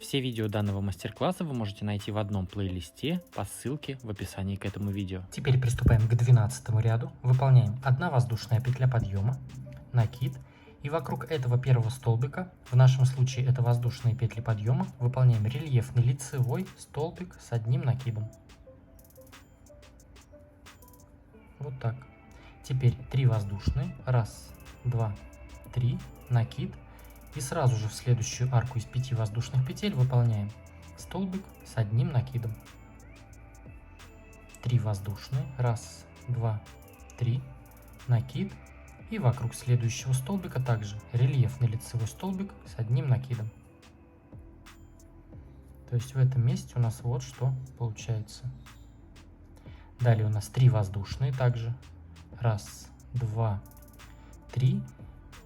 Все видео данного мастер-класса вы можете найти в одном плейлисте по ссылке в описании к этому видео. Теперь приступаем к 12 ряду. Выполняем 1 воздушная петля подъема, накид, и вокруг этого первого столбика, в нашем случае это воздушные петли подъема, выполняем рельефный лицевой столбик с одним накидом. Вот так. Теперь 3 воздушные. 1, 2, 3, накид. И сразу же в следующую арку из 5 воздушных петель выполняем столбик с одним накидом. 3 воздушные. 1, 2, 3, накид. И вокруг следующего столбика также рельефный лицевой столбик с одним накидом. То есть в этом месте у нас вот что получается. Далее у нас 3 воздушные также. 1, 2, 3.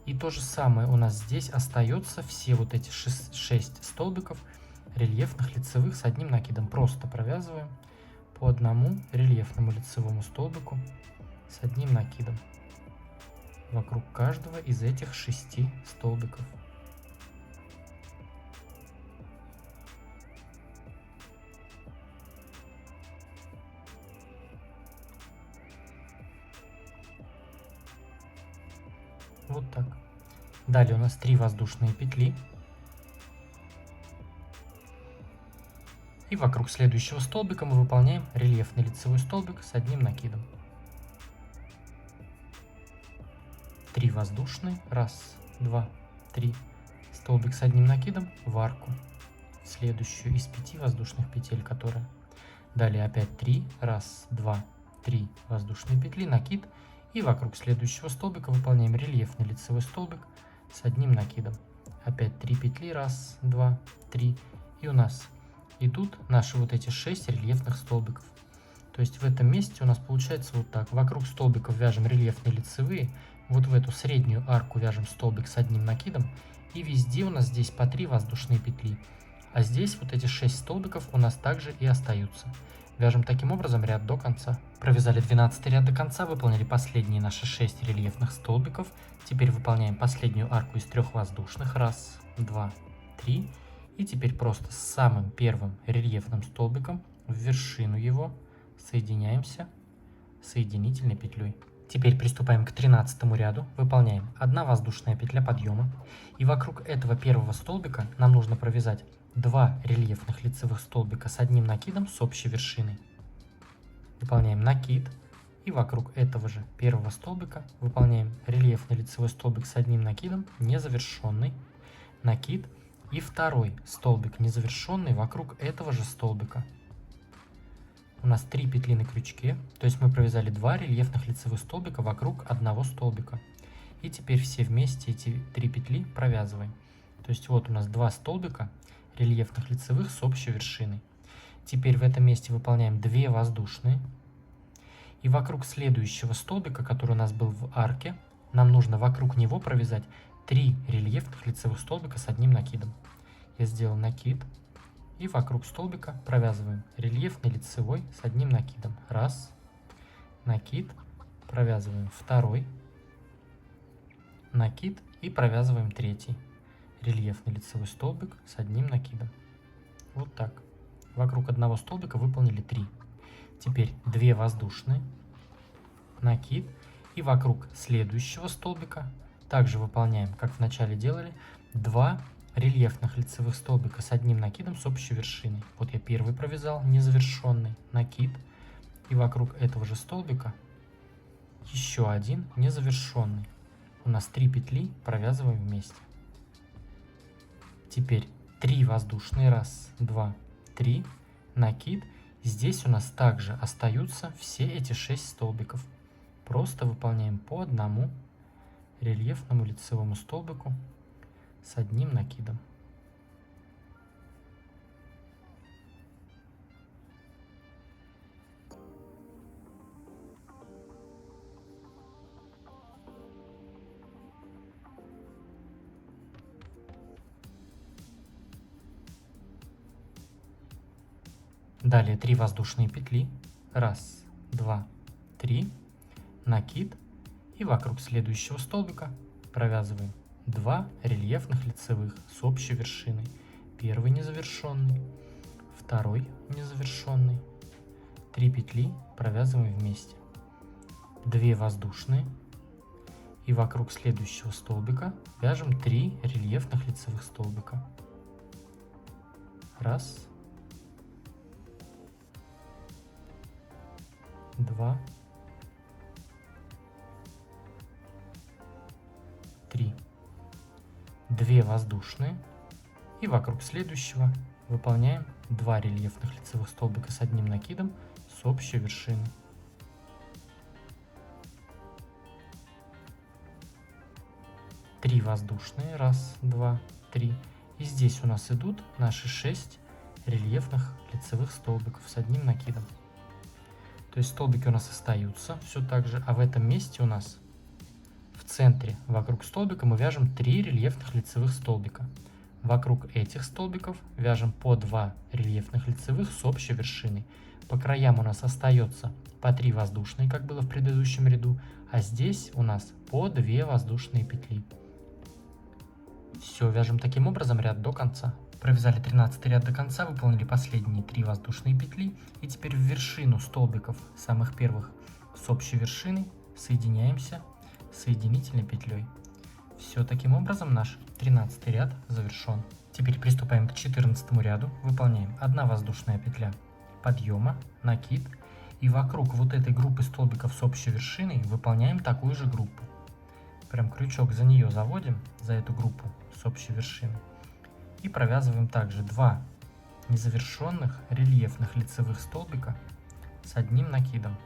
И то же самое у нас здесь остается все вот эти 6 столбиков рельефных лицевых с одним накидом. Просто провязываем по одному рельефному лицевому столбику с одним накидом вокруг каждого из этих 6 столбиков. Вот так. Далее у нас 3 воздушные петли. И вокруг следующего столбика мы выполняем рельефный лицевой столбик с одним накидом. 3 воздушные. 1, 2, 3. Столбик с одним накидом в арку. Следующую из 5 воздушных петель, которая. Далее опять 3. 1, 2, 3 воздушные петли, накид. И вокруг следующего столбика выполняем рельефный лицевой столбик с одним накидом. Опять 3 петли. 1, 2, 3. И у нас идут наши вот эти 6 рельефных столбиков. То есть в этом месте у нас получается вот так. Вокруг столбиков вяжем рельефные лицевые. Вот в эту среднюю арку вяжем столбик с одним накидом. И везде у нас здесь по 3 воздушные петли. А здесь вот эти 6 столбиков у нас также и остаются. Вяжем таким образом ряд до конца. Провязали 12 ряд до конца, выполнили последние наши 6 рельефных столбиков. Теперь выполняем последнюю арку из 3 воздушных. 1, 2, 3. И теперь просто с самым первым рельефным столбиком в вершину его соединяемся соединительной петлей. Теперь приступаем к 13 ряду. Выполняем 1 воздушная петля подъема. И вокруг этого первого столбика нам нужно провязать 2 рельефных лицевых столбика с одним накидом с общей вершиной. Выполняем накид. И вокруг этого же первого столбика выполняем рельефный лицевой столбик с одним накидом, незавершенный. Накид. И второй столбик незавершенный вокруг этого же столбика. У нас 3 петли на крючке, то есть мы провязали 2 рельефных лицевых столбика вокруг одного столбика. И теперь все вместе эти 3 петли провязываем. То есть вот у нас 2 столбика рельефных лицевых с общей вершиной. Теперь в этом месте выполняем 2 воздушные. И вокруг следующего столбика, который у нас был в арке, нам нужно вокруг него провязать 3 рельефных лицевых столбика с одним накидом. Я сделал накид. И вокруг столбика провязываем рельефный лицевой с одним накидом. 1, накид, провязываем 2, накид и провязываем 3 рельефный лицевой столбик с одним накидом. Вот так. Вокруг одного столбика выполнили 3. Теперь 2 воздушные, накид, и вокруг следующего столбика также выполняем, как в начале делали, 2 рельефных лицевых столбика с одним накидом с общей вершиной. Вот я первый провязал, незавершенный, накид, и вокруг этого же столбика еще один незавершенный. У нас 3 петли провязываем вместе. Теперь 3 воздушные, 1, 2, 3, накид. Здесь у нас также остаются все эти 6 столбиков. Просто выполняем по одному рельефному лицевому столбику с одним накидом. Далее 3 воздушные петли. 1, 2, 3. Накид. И вокруг следующего столбика провязываем 2 рельефных лицевых с общей вершиной. первый незавершенный, второй незавершенный, 3 петли провязываем вместе, 2 воздушные, и вокруг следующего столбика вяжем 3 рельефных лицевых столбика. Раз, 2, 3. 2 воздушные, и вокруг следующего выполняем 2 рельефных лицевых столбика с одним накидом с общей вершины. Три воздушные, раз, два, три. И здесь у нас идут наши 6 рельефных лицевых столбиков с одним накидом. То есть столбики у нас остаются все так же, а в этом месте у нас в центре вокруг столбика мы вяжем 3 рельефных лицевых столбика. Вокруг этих столбиков вяжем по 2 рельефных лицевых с общей вершиной. По краям у нас остается по 3 воздушные, как было в предыдущем ряду, а здесь у нас по 2 воздушные петли. Все, вяжем таким образом ряд до конца. Провязали 13 ряд до конца, выполнили последние 3 воздушные петли, и теперь в вершину столбиков самых первых с общей вершиной соединяемся соединительной петлей. Все, таким образом наш 13 ряд завершен. Теперь приступаем к 14 ряду. Выполняем 1 воздушная петля подъема, накид, и вокруг вот этой группы столбиков с общей вершиной выполняем такую же группу. Прям крючок за нее заводим, за эту группу с общей вершиной, и провязываем также 2 незавершенных рельефных лицевых столбика с одним накидом.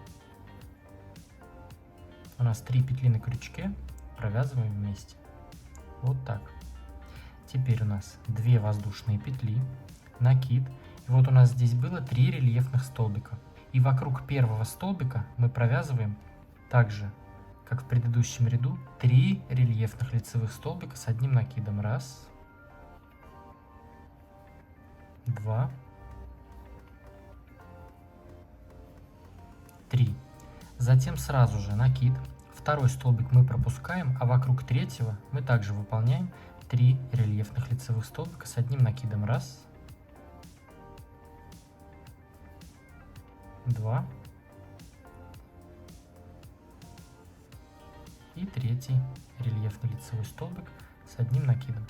У нас 3 петли на крючке, провязываем вместе. Вот так. Теперь у нас 2 воздушные петли, накид. И вот у нас здесь было 3 рельефных столбика. И вокруг первого столбика мы провязываем также, как в предыдущем ряду, 3 рельефных лицевых столбика с одним накидом. Раз, 2, 3. Затем сразу же накид. Второй столбик мы пропускаем, а вокруг третьего мы также выполняем 3 рельефных лицевых столбика с одним накидом. Раз, 2 и третий рельефный лицевой столбик с одним накидом.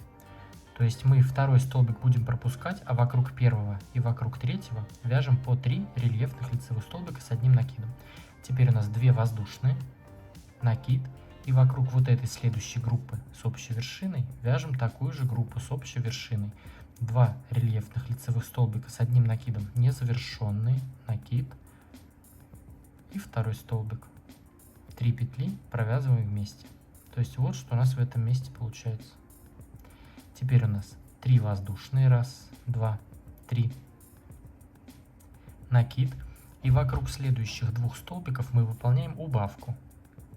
То есть мы второй столбик будем пропускать, а вокруг первого и вокруг третьего вяжем по 3 рельефных лицевых столбика с одним накидом. Теперь у нас 2 воздушные, накид, и вокруг вот этой следующей группы с общей вершиной вяжем такую же группу с общей вершиной. 2 рельефных лицевых столбика с одним накидом незавершенные, накид, и второй столбик. 3 петли провязываем вместе. То есть вот что у нас в этом месте получается. Теперь у нас 3 воздушные, раз, 2, 3, накид, и вокруг следующих 2 столбиков мы выполняем убавку.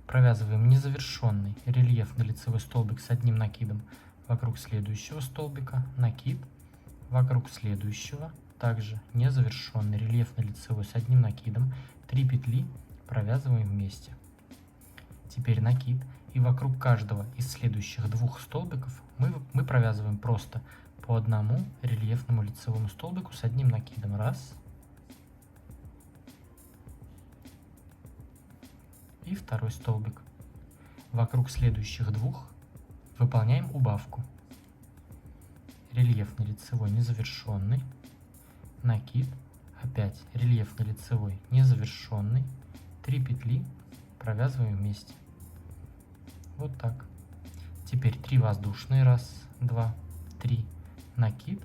Провязываем незавершенный рельефный лицевой столбик с одним накидом вокруг следующего столбика, накид, вокруг следующего также незавершенный рельефный лицевой с одним накидом, 3 петли провязываем вместе. Теперь накид, и вокруг каждого из следующих 2 столбиков мы провязываем просто по одному рельефному лицевому столбику с одним накидом. Раз, и второй столбик. Вокруг следующих 2 выполняем убавку. Рельефный лицевой незавершенный, накид, опять рельефный лицевой незавершенный, 3 петли провязываем вместе. Вот так. Теперь 3 воздушные, раз, 2, 3, накид,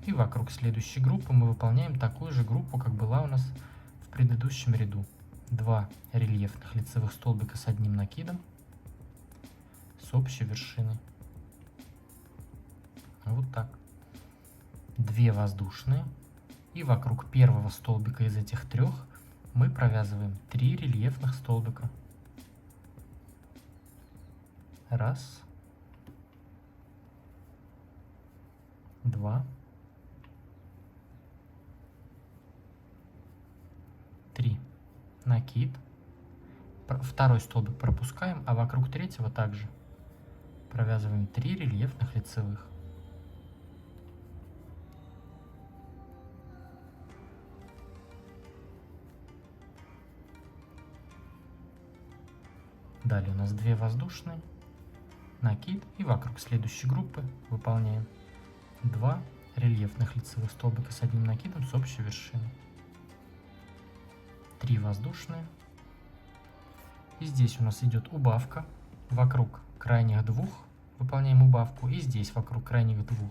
и вокруг следующей группы мы выполняем такую же группу, как была у нас в предыдущем ряду. 2 рельефных лицевых столбика с одним накидом с общей вершиной. Вот так. 2 воздушные, и вокруг первого столбика из этих 3 мы провязываем 3 рельефных столбика. Раз, 2, 3. Накид. Второй столбик пропускаем, а вокруг третьего также провязываем 3 рельефных лицевых. Далее у нас 2 воздушные, накид, и вокруг следующей группы выполняем 2 рельефных лицевых столбика с одним накидом с общей вершины. 3 воздушные. И здесь у нас идет убавка. Вокруг крайних двух выполняем убавку. И здесь вокруг крайних двух.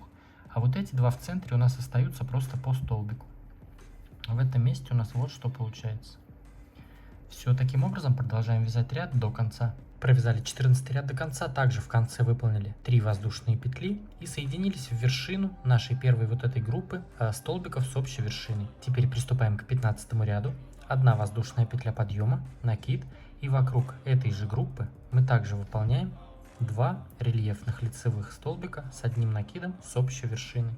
А вот эти два в центре у нас остаются просто по столбику. В этом месте у нас вот что получается. Все, таким образом продолжаем вязать ряд до конца. Провязали 14 ряд до конца. Также в конце выполнили 3 воздушные петли и соединились в вершину нашей первой вот этой группы столбиков с общей вершиной. Теперь приступаем к 15 ряду. 1 воздушная петля подъема, накид, и вокруг этой же группы мы также выполняем 2 рельефных лицевых столбика с одним накидом с общей вершиной.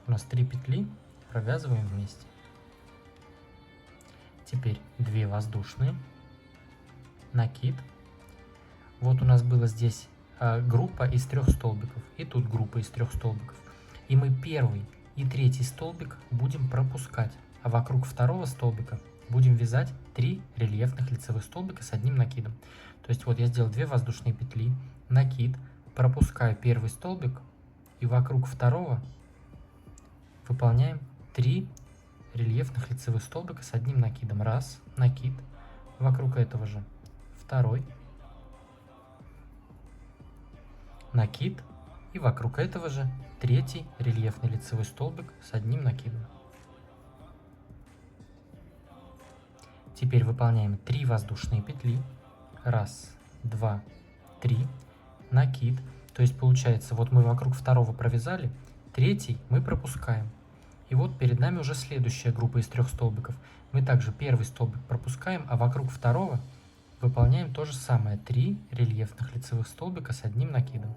У нас 3 петли, провязываем вместе. Теперь 2 воздушные, накид. Вот у нас было здесь группа из 3 столбиков, и тут группа из 3 столбиков. И мы первый и третий столбик будем пропускать, а вокруг второго столбика будем вязать 3 рельефных лицевых столбика с одним накидом. То есть вот я сделал 2 воздушные петли, накид, пропускаю первый столбик, и вокруг второго выполняем 3 рельефных лицевых столбика с одним накидом. Раз, накид, вокруг этого же второй, накид, и вокруг этого же третий рельефный лицевой столбик с одним накидом. Теперь выполняем 3 воздушные петли. Раз, два, 3. Накид. То есть получается, вот мы вокруг второго провязали, третий мы пропускаем. И вот перед нами уже следующая группа из 3 столбиков. Мы также первый столбик пропускаем, а вокруг второго выполняем то же самое. 3 рельефных лицевых столбика с одним накидом.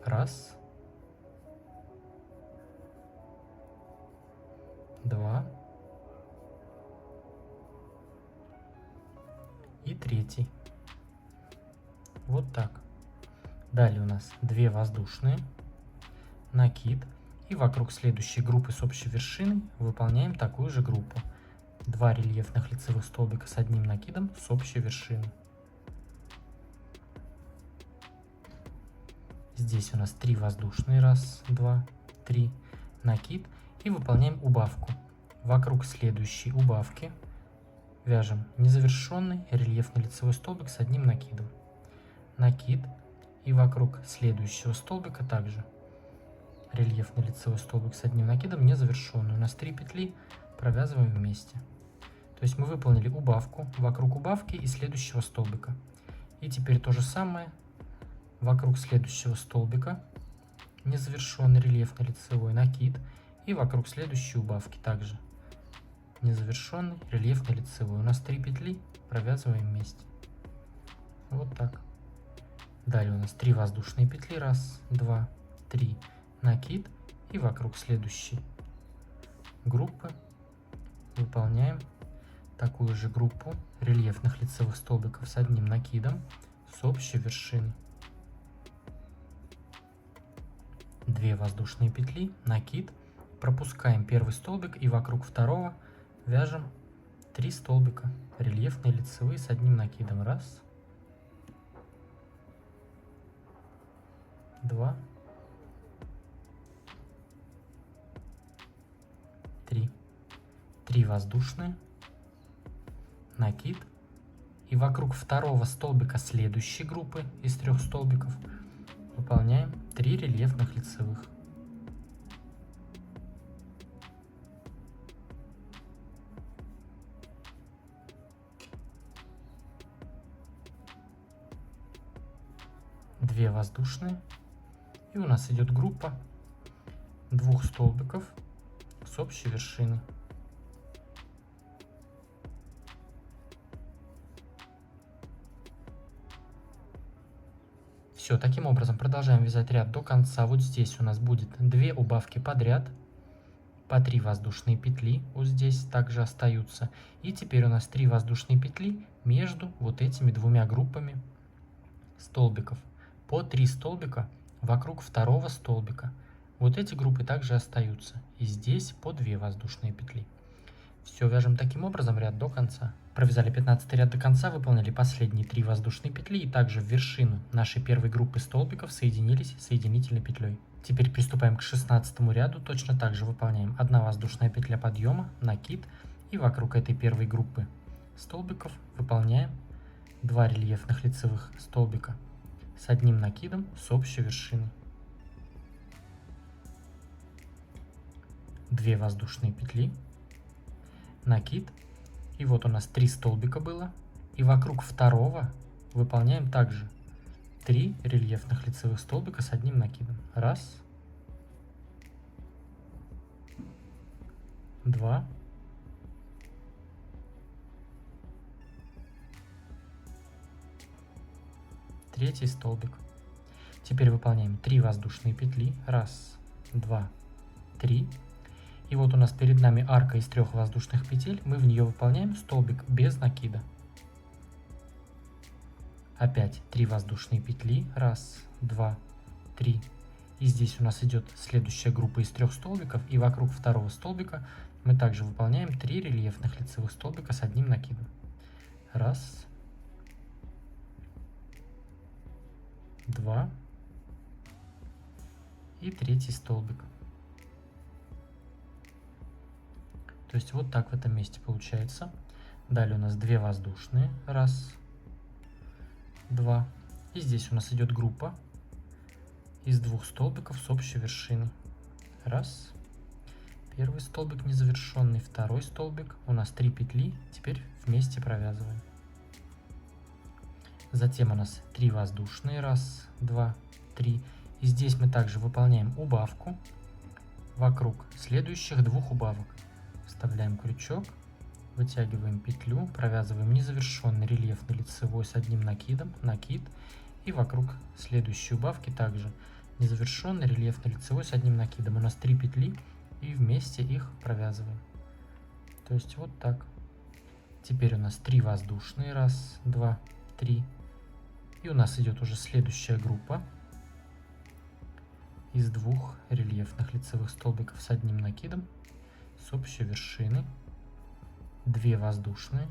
Раз, два и третий. Вот так. Далее у нас 2 воздушные, накид, и вокруг следующей группы с общей вершиной выполняем такую же группу. 2 рельефных лицевых столбика с одним накидом с общей вершиной. Здесь у нас 3 воздушные, раз, два, 3, накид, и выполняем убавку. Вокруг следующей убавки вяжем незавершенный рельефный лицевой столбик с одним накидом. Накид, и вокруг следующего столбика также рельефный лицевой столбик с одним накидом незавершенный. У нас 3 петли, провязываем вместе. То есть мы выполнили убавку вокруг убавки и следующего столбика. И теперь то же самое. Вокруг следующего столбика незавершенный рельефный лицевой накид, и вокруг следующей убавки также незавершенный рельефный лицевой. У нас 3 петли, провязываем вместе. Вот так. Далее у нас 3 воздушные петли, раз, два, 3, накид, и вокруг следующей группы выполняем такую же группу рельефных лицевых столбиков с одним накидом с общей вершиной. 2 воздушные петли, накид, пропускаем первый столбик, и вокруг второго вяжем 3 столбика рельефные лицевые с одним накидом. Раз, два, 3. 3 воздушные, накид, и вокруг второго столбика следующей группы из 3 столбиков выполняем 3 рельефных лицевых. Две воздушные, и у нас идет группа 2 столбиков с общей вершиной. Все, таким образом продолжаем вязать ряд до конца. Вот здесь у нас будет 2 убавки подряд, по 3 воздушные петли, вот здесь также остаются. И теперь у нас 3 воздушные петли между вот этими 2 группами столбиков. По 3 столбика вокруг второго столбика. Вот эти группы также остаются. И здесь по 2 воздушные петли. Все вяжем таким образом ряд до конца. Провязали 15 ряд до конца, выполнили последние 3 воздушные петли и также в вершину нашей первой группы столбиков соединились соединительной петлей. Теперь приступаем к 16 ряду, точно так же выполняем 1 воздушная петля подъема, накид, и вокруг этой первой группы столбиков выполняем 2 рельефных лицевых столбика с одним накидом с общей вершины. 2 воздушные петли, накид, и вот у нас 3 столбика было, и вокруг второго выполняем также 3 рельефных лицевых столбика с одним накидом. 1, 2, 3 столбик. Теперь выполняем 3 воздушные петли. 1, 2, 3. И вот у нас перед нами арка из 3 воздушных петель. Мы в нее выполняем столбик без накида. Опять 3 воздушные петли. 1, 2, 3. И здесь у нас идет следующая группа из 3 столбиков. И вокруг второго столбика мы также выполняем 3 рельефных лицевых столбика с одним накидом. 1, 2 и 3 столбик. То есть вот так в этом месте получается. Далее у нас 2 воздушные. 1, 2. И здесь у нас идет группа из 2 столбиков с общей вершиной. 1. Первый столбик незавершенный. Второй столбик. У нас 3 петли. Теперь вместе провязываем. Затем у нас 3 воздушные. 1, 2, 3. И здесь мы также выполняем убавку вокруг следующих 2 убавок. Вставляем крючок, вытягиваем петлю, провязываем незавершенный рельефный лицевой с одним накидом, накид, и вокруг следующей убавки также незавершенный рельефный лицевой с одним накидом. У нас 3 петли, и вместе их провязываем. То есть вот так. Теперь у нас 3 воздушные. 1, 2, 3. И у нас идет уже следующая группа из 2 рельефных лицевых столбиков с одним накидом с общей вершины. 2 воздушные,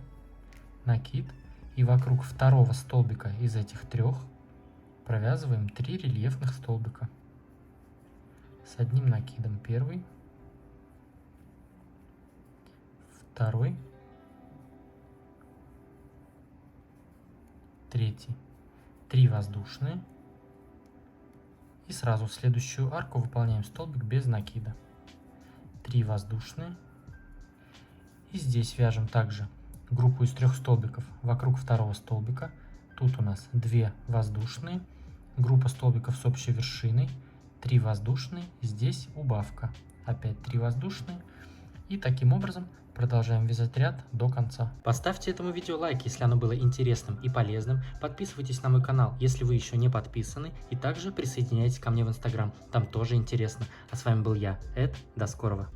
накид, и вокруг второго столбика из этих 3 провязываем 3 рельефных столбика с одним накидом. Первый, второй, третий. 3 воздушные. И сразу в следующую арку выполняем столбик без накида. 3 воздушные. И здесь вяжем также группу из 3 столбиков вокруг второго столбика. Тут у нас 2 воздушные, группа столбиков с общей вершиной, 3 воздушные, здесь убавка. Опять 3 воздушные. И таким образом продолжаем вязать ряд до конца. Поставьте этому видео лайк, если оно было интересным и полезным. Подписывайтесь на мой канал, если вы еще не подписаны. И также присоединяйтесь ко мне в Instagram, там тоже интересно. А с вами был я, Эд. До скорого.